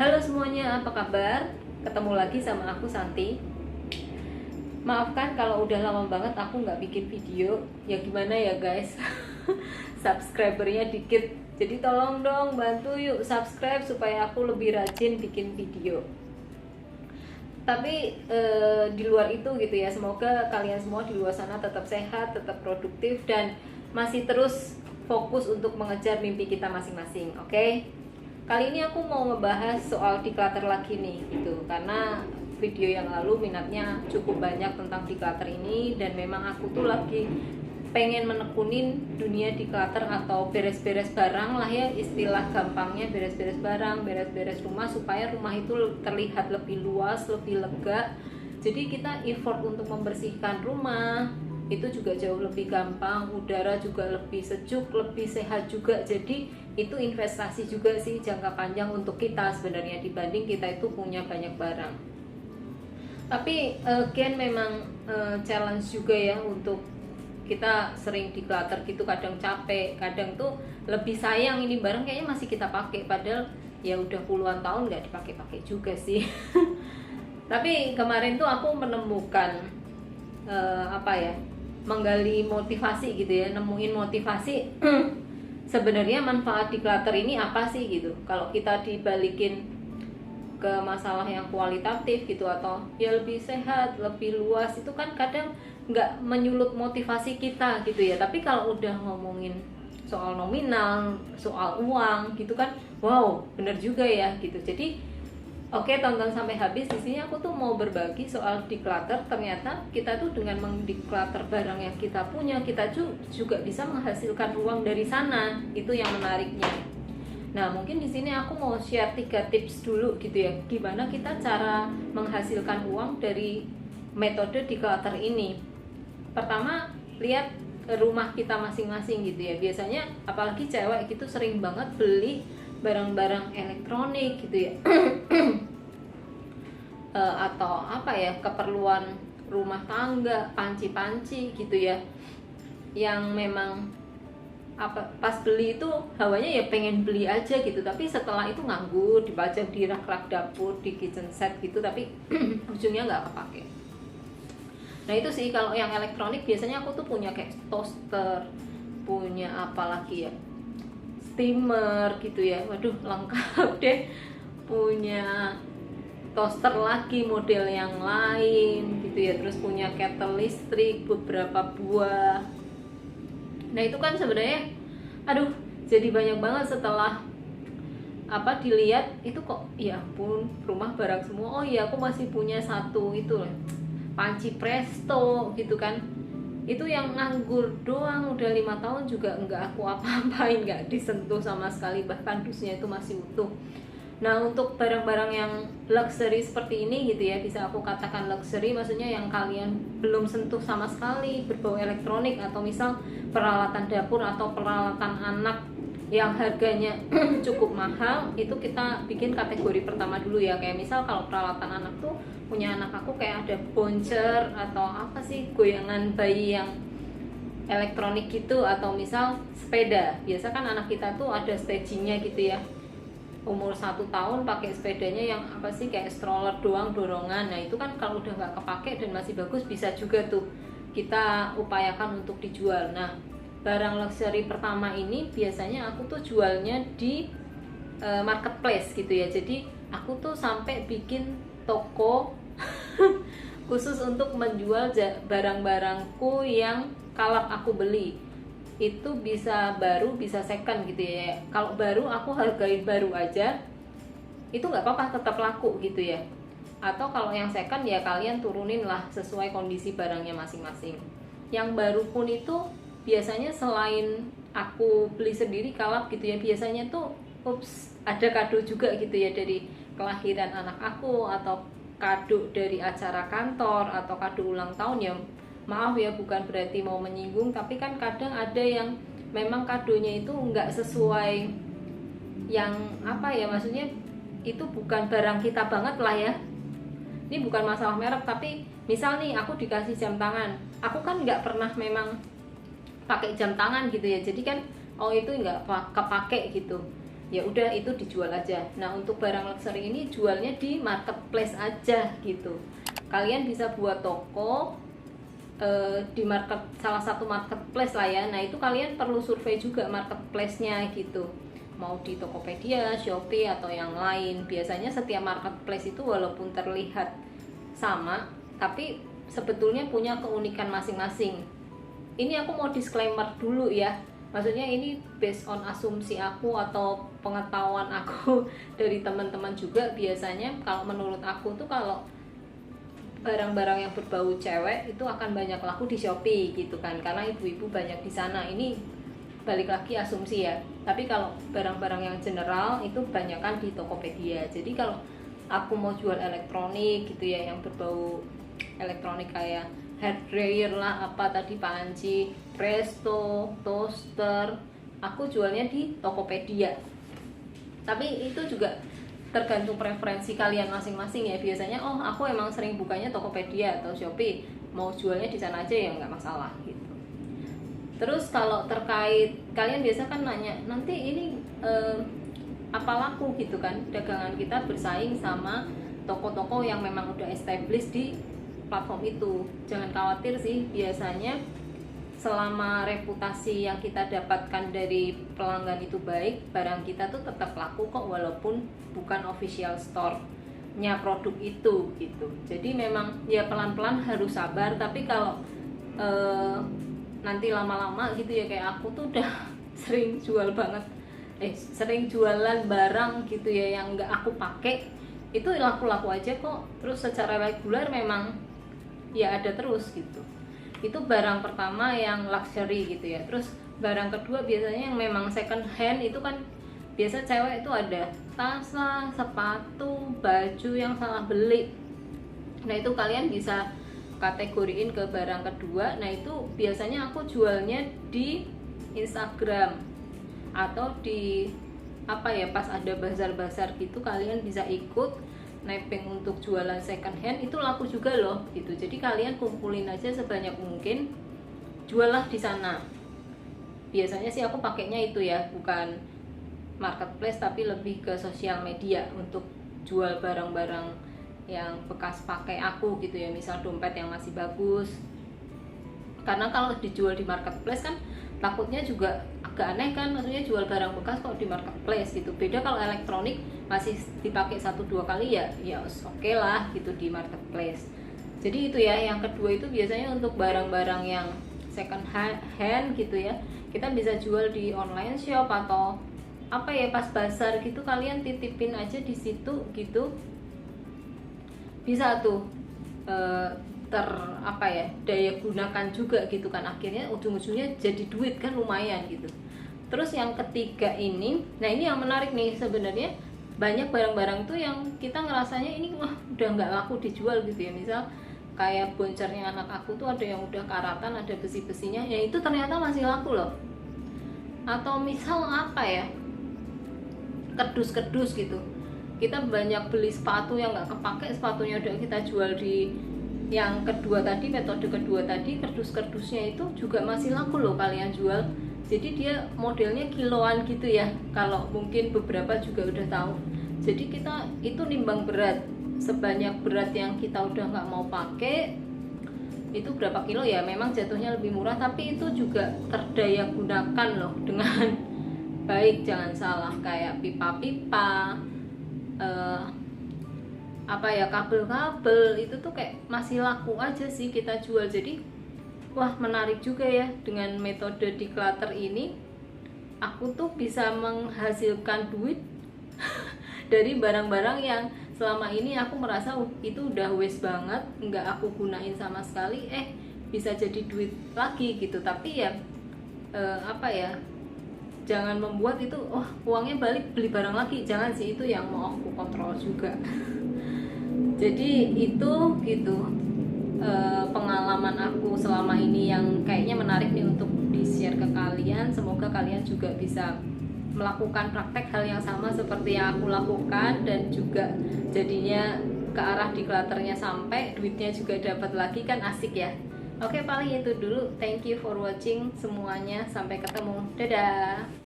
Halo semuanya, apa kabar? Ketemu lagi sama aku Santi. Maafkan kalau udah lama banget aku nggak bikin video. Ya gimana ya guys, subscribernya dikit. Jadi tolong dong bantu yuk subscribe supaya aku lebih rajin bikin video. Tapi di luar itu gitu ya, semoga kalian semua di luar sana tetap sehat, tetap produktif, dan masih terus fokus untuk mengejar mimpi kita masing-masing, oke? Kali ini aku mau ngebahas soal declutter lagi nih gitu, karena video yang lalu minatnya cukup banyak tentang declutter ini, dan memang aku tuh lagi pengen menekunin dunia declutter atau beres-beres barang lah ya, istilah gampangnya beres-beres barang, beres-beres rumah, supaya rumah itu terlihat lebih luas, lebih lega. Jadi kita effort untuk membersihkan rumah itu juga jauh lebih gampang, udara juga lebih sejuk, lebih sehat juga. Jadi itu investasi juga sih jangka panjang untuk kita sebenarnya, dibanding kita itu punya banyak barang. Tapi again memang challenge juga ya, untuk kita sering declutter gitu, kadang capek, kadang tuh lebih sayang ini barang kayaknya masih kita pakai, padahal ya udah puluhan tahun nggak dipakai-pakai juga sih. Tapi kemarin tuh aku menemukan apa ya, menggali motivasi gitu ya, nemuin motivasi sebenarnya manfaat declutter ini apa sih gitu. Kalau kita dibalikin ke masalah yang kualitatif gitu, atau ya lebih sehat, lebih luas, itu kan kadang nggak menyulut motivasi kita gitu ya. Tapi kalau udah ngomongin soal nominal, soal uang gitu kan, wow bener juga ya gitu. Jadi oke, tonton sampai habis. Di sini aku tuh mau berbagi soal declutter. Ternyata kita tuh dengan mendeclutter barang yang kita punya, kita juga bisa menghasilkan uang dari sana. Itu yang menariknya. Nah, mungkin di sini aku mau share 3 tips dulu gitu ya. Gimana kita cara menghasilkan uang dari metode declutter ini. Pertama, lihat rumah kita masing-masing gitu ya. Biasanya apalagi cewek gitu sering banget beli barang-barang elektronik gitu ya. Atau apa ya, keperluan rumah tangga, panci-panci gitu ya, yang memang apa, pas beli itu hawanya ya pengen beli aja gitu, tapi setelah itu nganggur, dipajang di rak-rak dapur, di kitchen set gitu, tapi ujungnya nggak kepake. Nah itu sih kalau yang elektronik. Biasanya aku tuh punya kayak toaster, punya apa lagi ya, steamer gitu ya, waduh lengkap deh, punya toaster lagi model yang lain gitu ya, terus punya kettle listrik beberapa buah. Nah itu kan sebenarnya aduh jadi banyak banget. Setelah apa dilihat itu kok ya ampun, rumah barang semua. Oh iya, aku masih punya satu itu loh, panci presto gitu kan, itu yang nganggur doang, udah 5 tahun juga nggak aku apa-apain, nggak disentuh sama sekali, bahkan dusnya itu masih utuh. Nah untuk barang-barang yang luxury seperti ini gitu ya, bisa aku katakan luxury, maksudnya yang kalian belum sentuh sama sekali, berbau elektronik, atau misal peralatan dapur atau peralatan anak yang harganya cukup mahal, itu kita bikin kategori pertama dulu ya. Kayak misal kalau peralatan anak tuh, punya anak aku kayak ada boncer atau apa sih, goyangan bayi yang elektronik gitu, atau misal sepeda. Biasa kan anak kita tuh ada stagingnya gitu ya, umur 1 tahun pakai sepedanya yang apa sih, kayak stroller doang, dorongan. Nah itu kan kalau udah nggak kepake dan masih bagus, bisa juga tuh kita upayakan untuk dijual. Nah barang luxury pertama ini biasanya aku tuh jualnya di marketplace gitu ya. Jadi aku tuh sampai bikin toko khusus untuk menjual barang-barangku yang kalap aku beli. Itu bisa baru, bisa second gitu ya. Kalau baru aku hargain baru aja, itu nggak apa-apa, tetap laku gitu ya. Atau kalau yang second ya kalian turunin lah sesuai kondisi barangnya masing-masing. Yang baru pun itu biasanya selain aku beli sendiri kalap gitu ya, biasanya tuh ada kado juga gitu ya, dari kelahiran anak aku, atau kado dari acara kantor, atau kado ulang tahun ya. Maaf ya, bukan berarti mau menyinggung, tapi kan kadang ada yang memang kadonya itu nggak sesuai, yang apa ya, maksudnya itu bukan barang kita banget lah ya. Ini bukan masalah merek, tapi misal nih aku dikasih jam tangan, aku kan nggak pernah memang pakai jam tangan gitu ya, jadi kan oh itu nggak kepake gitu. ya udah itu dijual aja. Nah untuk barang luxury ini jualnya di marketplace aja gitu. Kalian bisa buat toko di salah satu marketplace lah ya. Nah itu kalian perlu survei juga marketplace-nya gitu, mau di Tokopedia, Shopee atau yang lain. Biasanya setiap marketplace itu walaupun terlihat sama, tapi sebetulnya punya keunikan masing-masing. Ini aku mau disclaimer dulu ya, maksudnya ini based on asumsi aku atau pengetahuan aku dari teman-teman juga. Biasanya kalau menurut aku tuh kalau barang-barang yang berbau cewek itu akan banyak laku di Shopee gitu kan, karena ibu-ibu banyak di sana. Ini balik lagi asumsi ya, tapi kalau barang-barang yang general itu banyakan di Tokopedia. Jadi kalau aku mau jual elektronik gitu ya, yang berbau elektronik kayak hair dryer lah, apa tadi panci, presto, toaster, aku jualnya di Tokopedia. Tapi itu juga tergantung preferensi kalian masing-masing ya. Biasanya aku emang sering bukanya Tokopedia atau Shopee, mau jualnya di sana aja ya nggak masalah gitu. Terus kalau terkait kalian biasa kan nanya nanti ini apa laku gitu kan, dagangan kita bersaing sama toko-toko yang memang udah established di platform itu. Jangan khawatir sih, biasanya selama reputasi yang kita dapatkan dari pelanggan itu baik, barang kita tuh tetap laku kok, walaupun bukan official store-nya produk itu gitu. Jadi memang ya pelan-pelan harus sabar. Tapi kalau nanti lama-lama gitu ya, kayak aku tuh udah sering sering jualan barang gitu ya yang nggak aku pakai, itu laku-laku aja kok. Terus secara reguler memang ya ada terus gitu. Itu barang pertama yang luxury gitu ya. Terus barang kedua biasanya yang memang second hand, itu kan biasa cewek itu ada tas lah, sepatu, baju yang salah beli. Nah itu kalian bisa kategoriin ke barang kedua. Nah itu biasanya aku jualnya di Instagram atau di pas ada bazar-bazar gitu, kalian bisa ikut nepeng untuk jualan second hand, itu laku juga loh gitu. Jadi kalian kumpulin aja sebanyak mungkin, jualah di sana. Biasanya sih aku pakainya itu ya, bukan marketplace tapi lebih ke sosial media untuk jual barang-barang yang bekas pakai aku gitu ya, misal dompet yang masih bagus. Karena kalau dijual di marketplace kan takutnya juga agak aneh kan, maksudnya jual barang bekas kok di marketplace gitu. Beda kalau elektronik masih dipakai 1-2 kali ya oke lah gitu di marketplace. Jadi itu ya, yang kedua itu biasanya untuk barang-barang yang second hand gitu ya, kita bisa jual di online shop atau pas bazar gitu, kalian titipin aja di situ gitu, bisa tuh daya gunakan juga gitu kan, akhirnya ujung-ujungnya jadi duit kan, lumayan gitu. Terus yang ketiga ini, nah ini yang menarik nih sebenarnya. Banyak barang-barang tuh yang kita ngerasanya ini udah nggak laku dijual gitu ya. Misal kayak boncernya anak aku tuh ada yang udah karatan, ada besi-besinya, ya itu ternyata masih laku loh. Atau misal kerdus-kerdus gitu, kita banyak beli sepatu yang nggak kepake, sepatunya udah kita jual di yang kedua tadi, metode kedua tadi, kerdus-kerdusnya itu juga masih laku loh kalian jual. Jadi dia modelnya kiloan gitu ya, kalau mungkin beberapa juga udah tahu. Jadi kita itu nimbang berat, sebanyak berat yang kita udah nggak mau pakai itu berapa kilo ya, memang jatuhnya lebih murah, tapi itu juga terdaya gunakan loh dengan baik. Jangan salah, kayak pipa-pipa, kabel-kabel itu tuh kayak masih laku aja sih kita jual. Jadi wah menarik juga ya, dengan metode declutter ini aku tuh bisa menghasilkan duit dari barang-barang yang selama ini aku merasa itu udah waste banget, nggak aku gunain sama sekali, bisa jadi duit lagi gitu. Tapi ya jangan membuat itu uangnya balik beli barang lagi, jangan sih, itu yang mau aku kontrol juga. Jadi itu gitu pengalaman aku selama ini yang kayaknya menarik nih untuk di-share ke kalian. Semoga kalian juga bisa melakukan praktek hal yang sama seperti yang aku lakukan, dan juga jadinya ke arah declutternya sampai duitnya juga dapat lagi, kan asik ya. Oke, paling itu dulu. Thank you for watching semuanya, sampai ketemu, dadah.